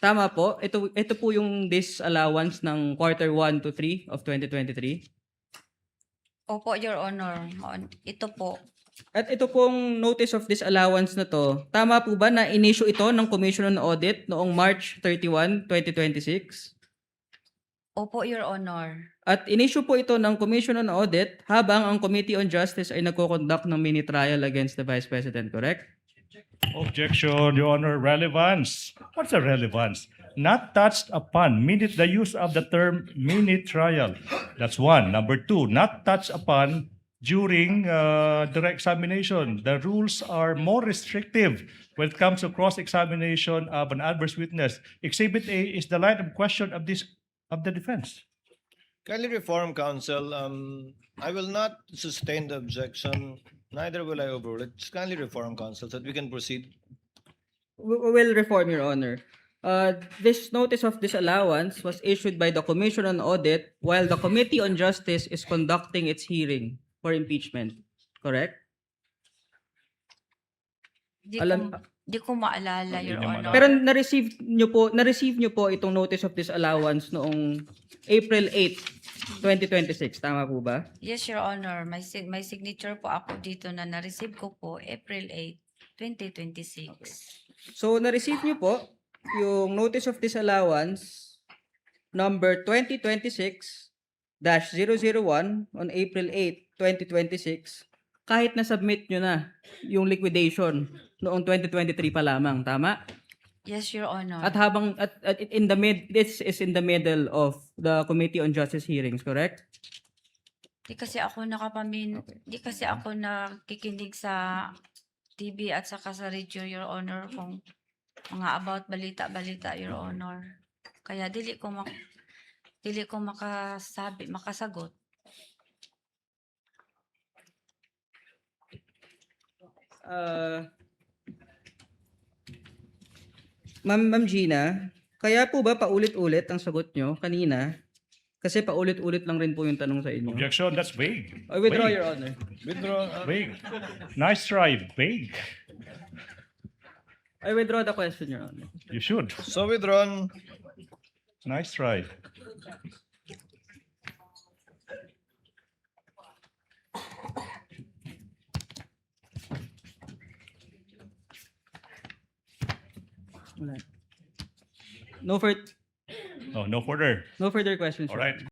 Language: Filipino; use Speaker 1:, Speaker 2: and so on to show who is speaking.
Speaker 1: Tama po. Ito po yung disallowance ng quarter 1 to 3 of 2023.
Speaker 2: Opo, Your Honor. Ito po.
Speaker 1: At ito pong notice of disallowance na to, tama po ba na in-issue ito ng Commission on Audit noong March 31, 2026?
Speaker 2: Opo, Your Honor.
Speaker 1: At in-issue po ito ng Commission on Audit habang ang Committee on Justice ay nagko-conduct ng mini trial against the Vice President, correct?
Speaker 3: Objection, Your Honor. Relevance. What's the relevance? Not touched upon. Minute the use of the term mini trial. That's one. Number two, not touched upon during direct examination. The rules are more restrictive when it comes to cross-examination of an adverse witness. Exhibit A is the line of question of the defense.
Speaker 4: Kindly reform, counsel. I will not sustain the objection. Neither will I overrule it. Just kindly reform, counsel, so that we can proceed.
Speaker 1: We will reform, Your Honor. This notice of disallowance was issued by the Commission on Audit while the Committee on Justice is conducting its hearing for impeachment. Correct?
Speaker 2: Di ko maalala,
Speaker 3: Hindi
Speaker 2: Your
Speaker 3: niya
Speaker 2: Honor.
Speaker 1: Pero na-receive nyo po itong notice of disallowance noong April 8, 2026. Tama po ba?
Speaker 2: Yes, Your Honor. May signature po ako dito na na-receive ko po April 8, 2026.
Speaker 1: So, na-receive nyo po yung notice of disallowance number 2026-001 on April 8, 2026 kahit na-submit nyo na yung liquidation noong 2023 pa lamang. Tama?
Speaker 2: Yes, Your Honor.
Speaker 1: At this is in the middle of the Committee on Justice hearings, correct?
Speaker 2: Di kasi ako nakikinig sa TV at saka sa radio, Your Honor, kung mga about balita-balita, Your Honor. Kaya dili ko makasagot.
Speaker 1: Ma'am Gina, kaya po ba paulit-ulit ang sagot nyo kanina? Kasi paulit-ulit lang rin po yung tanong sa inyo.
Speaker 3: Objection, that's vague.
Speaker 1: I withdraw,
Speaker 3: Vague.
Speaker 1: Your Honor.
Speaker 4: Withdraw.
Speaker 3: Vague. Nice try. Vague.
Speaker 1: I withdraw the question, Your Honor.
Speaker 3: You should.
Speaker 4: So withdrawn.
Speaker 3: Nice try.
Speaker 1: No,
Speaker 3: Oh, no further.
Speaker 1: no further questions.
Speaker 3: All
Speaker 1: Your
Speaker 3: right.
Speaker 1: Honor.